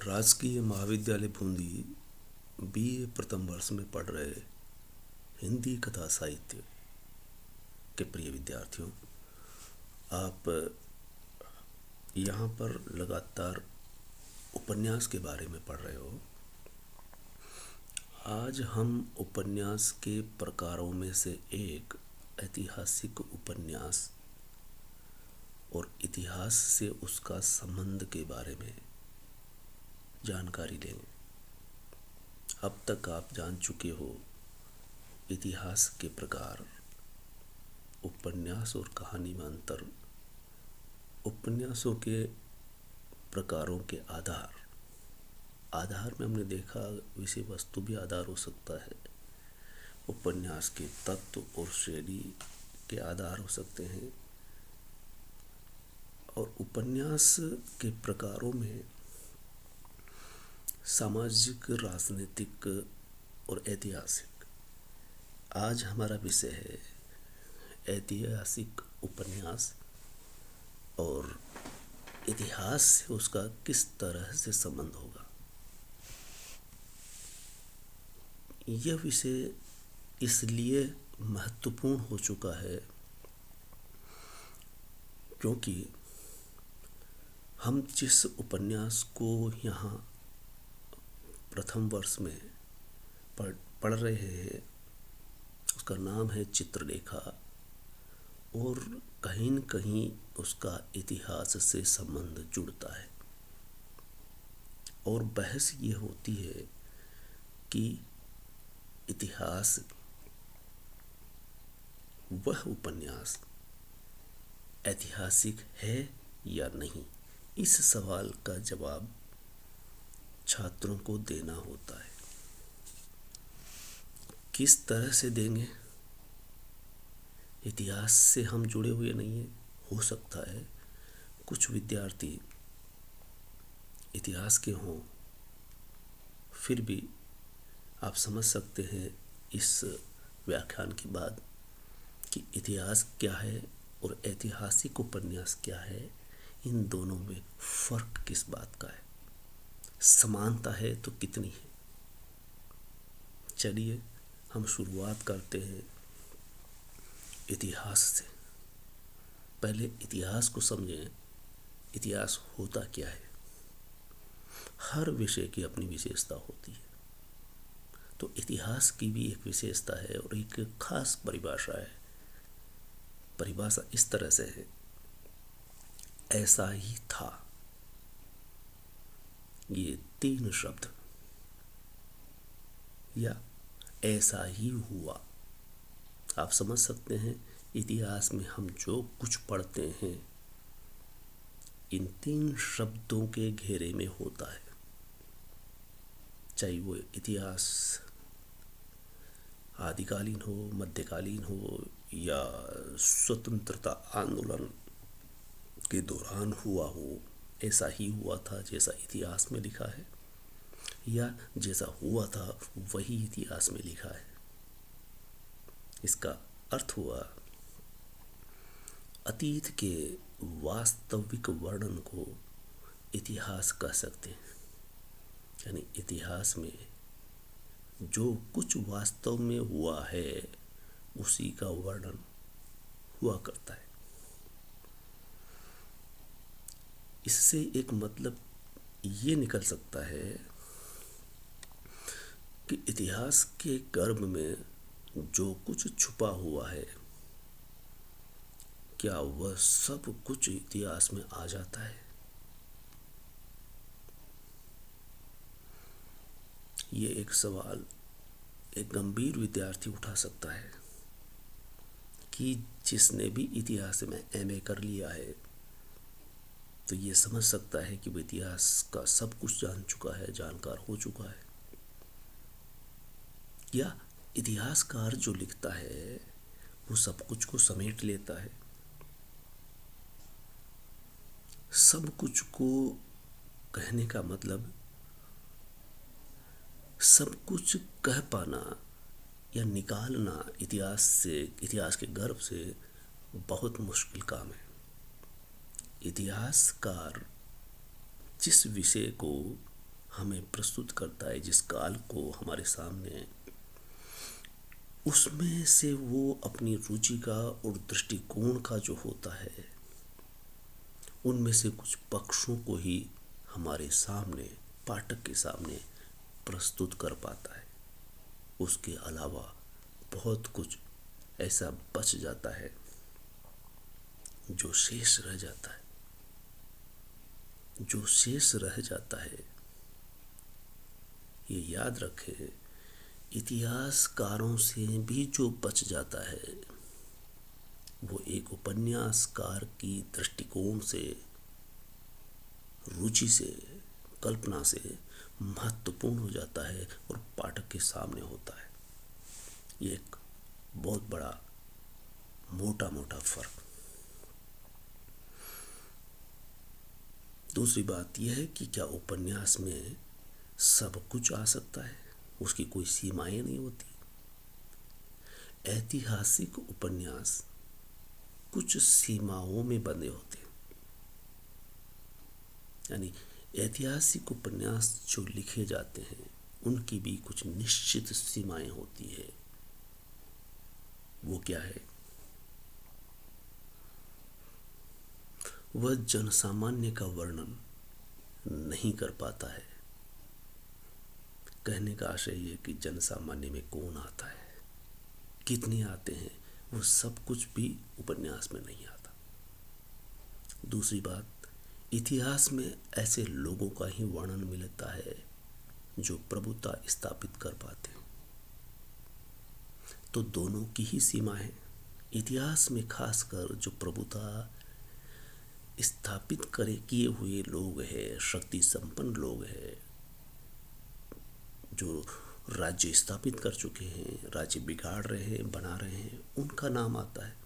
राजकीय महाविद्यालय बूंदी बीए प्रथम वर्ष में पढ़ रहे हिंदी कथा साहित्य के प्रिय विद्यार्थियों, आप यहाँ पर लगातार उपन्यास के बारे में पढ़ रहे हो। आज हम उपन्यास के प्रकारों में से एक ऐतिहासिक उपन्यास और इतिहास से उसका संबंध के बारे में जानकारी लेंगे। अब तक आप जान चुके हो इतिहास के प्रकार, उपन्यास और कहानी में अंतर, उपन्यासों के प्रकारों के आधार में हमने देखा विषय वस्तु भी आधार हो सकता है, उपन्यास के तत्व और शैली के आधार हो सकते हैं, और उपन्यास के प्रकारों में सामाजिक, राजनीतिक और ऐतिहासिक। आज हमारा विषय है ऐतिहासिक उपन्यास और इतिहास से उसका किस तरह से संबंध होगा। यह विषय इसलिए महत्वपूर्ण हो चुका है क्योंकि हम जिस उपन्यास को यहाँ प्रथम वर्ष में पढ़ रहे हैं उसका नाम है चित्रलेखा, और कहीं न कहीं उसका इतिहास से संबंध जुड़ता है। और बहस ये होती है कि इतिहास वह उपन्यास ऐतिहासिक है या नहीं। इस सवाल का जवाब छात्रों को देना होता है। किस तरह से देंगे? इतिहास से हम जुड़े हुए नहीं हैं। हो सकता है कुछ विद्यार्थी इतिहास के हों, फिर भी आप समझ सकते हैं इस व्याख्यान के बाद कि इतिहास क्या है और ऐतिहासिक उपन्यास क्या है, इन दोनों में फर्क किस बात का है, समानता है तो कितनी है। चलिए हम शुरुआत करते हैं इतिहास से। पहले इतिहास को समझें। इतिहास होता क्या है? हर विषय की अपनी विशेषता होती है, तो इतिहास की भी एक विशेषता है और एक खास परिभाषा है। परिभाषा इस तरह से है, ऐसा ही था। ये 3 शब्द, या ऐसा ही हुआ। आप समझ सकते हैं इतिहास में हम जो कुछ पढ़ते हैं इन 3 शब्दों के घेरे में होता है। चाहे वो इतिहास आदिकालीन हो, मध्यकालीन हो, या स्वतंत्रता आंदोलन के दौरान हुआ हो। ऐसा ही हुआ था जैसा इतिहास में लिखा है, या जैसा हुआ था वही इतिहास में लिखा है। इसका अर्थ हुआ अतीत के वास्तविक वर्णन को इतिहास कह सकते हैं। यानी इतिहास में जो कुछ वास्तव में हुआ है उसी का वर्णन हुआ करता है। इससे एक मतलब ये निकल सकता है कि इतिहास के गर्भ में जो कुछ छुपा हुआ है, क्या वह सब कुछ इतिहास में आ जाता है? ये एक सवाल एक गंभीर विद्यार्थी उठा सकता है कि जिसने भी इतिहास में एमए कर लिया है तो ये समझ सकता है कि वो इतिहास का सब कुछ जान चुका है, जानकार हो चुका है। या इतिहासकार जो लिखता है वो सब कुछ को समेट लेता है। सब कुछ को कहने का मतलब सब कुछ कह पाना या निकालना इतिहास से, इतिहास के गर्भ से बहुत मुश्किल काम है। इतिहासकार जिस विषय को हमें प्रस्तुत करता है, जिस काल को हमारे सामने, उसमें से वो अपनी रुचि का और दृष्टिकोण का जो होता है, उनमें से कुछ पक्षों को ही हमारे सामने, पाठक के सामने प्रस्तुत कर पाता है। उसके अलावा बहुत कुछ ऐसा बच जाता है जो शेष रह जाता है। जो शेष रह जाता है, ये याद रखे, इतिहासकारों से भी जो बच जाता है वो एक उपन्यासकार की दृष्टिकोण से, रुचि से, कल्पना से महत्वपूर्ण हो जाता है और पाठक के सामने होता है। ये एक बहुत बड़ा मोटा मोटा फर्क। दूसरी बात यह है कि क्या उपन्यास में सब कुछ आ सकता है? उसकी कोई सीमाएं नहीं होती। ऐतिहासिक उपन्यास कुछ सीमाओं में बंधे होते हैं। यानी ऐतिहासिक उपन्यास जो लिखे जाते हैं उनकी भी कुछ निश्चित सीमाएं होती है। वो क्या है? वह जनसामान्य का वर्णन नहीं कर पाता है। कहने का आशय ये कि जनसामान्य में कौन आता है, कितने आते हैं, वो सब कुछ भी उपन्यास में नहीं आता। दूसरी बात, इतिहास में ऐसे लोगों का ही वर्णन मिलता है जो प्रभुता स्थापित कर पाते हैं। तो दोनों की ही सीमा है। इतिहास में खासकर जो प्रभुता स्थापित किए हुए लोग हैं, शक्ति संपन्न लोग हैं, जो राज्य स्थापित कर चुके हैं, राज्य बिगाड़ रहे हैं, बना रहे हैं, उनका नाम आता है।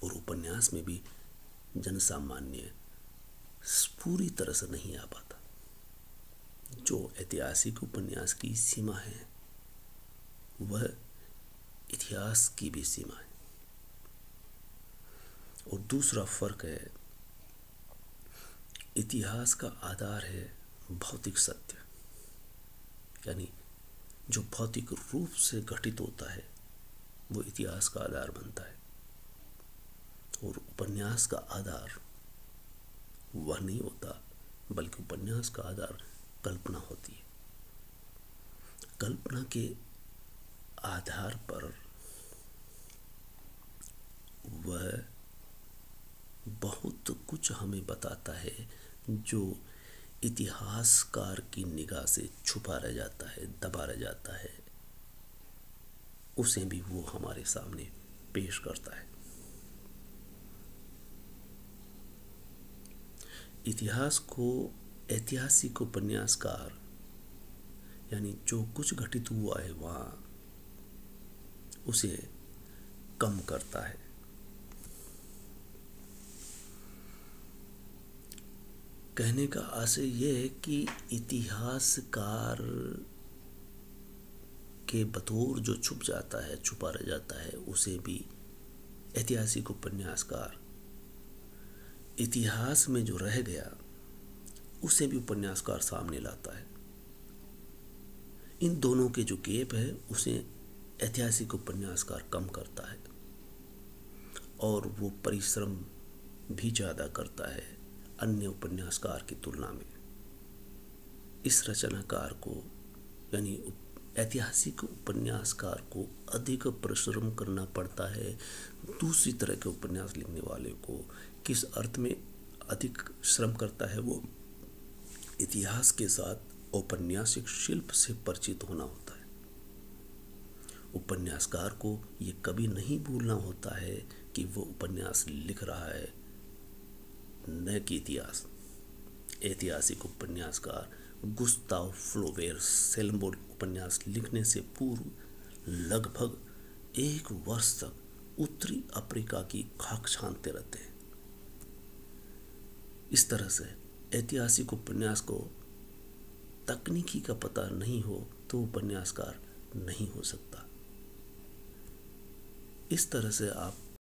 और उपन्यास में भी जनसामान्य पूरी तरह से नहीं आ पाता। जो ऐतिहासिक उपन्यास की सीमा है वह इतिहास की भी सीमा है। और दूसरा फर्क है, इतिहास का आधार है भौतिक सत्य, यानी जो भौतिक रूप से घटित होता है वो इतिहास का आधार बनता है। और उपन्यास का आधार वह नहीं होता, बल्कि उपन्यास का आधार कल्पना होती है। कल्पना के आधार पर वह बहुत कुछ हमें बताता है जो इतिहासकार की निगाह से छुपा रह जाता है, दबा रह जाता है। उसे भी वो हमारे सामने पेश करता है। इतिहास को ऐतिहासिक उपन्यासकार, यानी जो कुछ घटित हुआ है वहाँ, उसे कम करता है। कहने का आशय यह है कि इतिहासकार के बतौर जो छुप जाता है, छुपा रह जाता है, उसे भी ऐतिहासिक उपन्यासकार, इतिहास में जो रह गया उसे भी उपन्यासकार सामने लाता है। इन दोनों के जो गैप है उसे ऐतिहासिक उपन्यासकार कम करता है और वो परिश्रम भी ज़्यादा करता है अन्य उपन्यासकार की तुलना में। इस रचनाकार को, यानी ऐतिहासिक उपन्यासकार को अधिक परिश्रम करना पड़ता है दूसरी तरह के उपन्यास लिखने वाले को। किस अर्थ में अधिक श्रम करता है? वो इतिहास के साथ औपन्यासिक शिल्प से परिचित होना होता है। उपन्यासकार को ये कभी नहीं भूलना होता है कि वो उपन्यास लिख रहा है, न कि इतिहास। ऐतिहासिक उपन्यासकार गुस्ताव फ्लोबेर सेल्मबोर्ड उपन्यास लिखने से पूर्व लगभग 1 वर्ष तक उत्तरी अफ्रीका की खाक छानते रहते हैं। इस तरह से ऐतिहासिक उपन्यास को तकनीकी का पता नहीं हो तो उपन्यासकार नहीं हो सकता। इस तरह से आप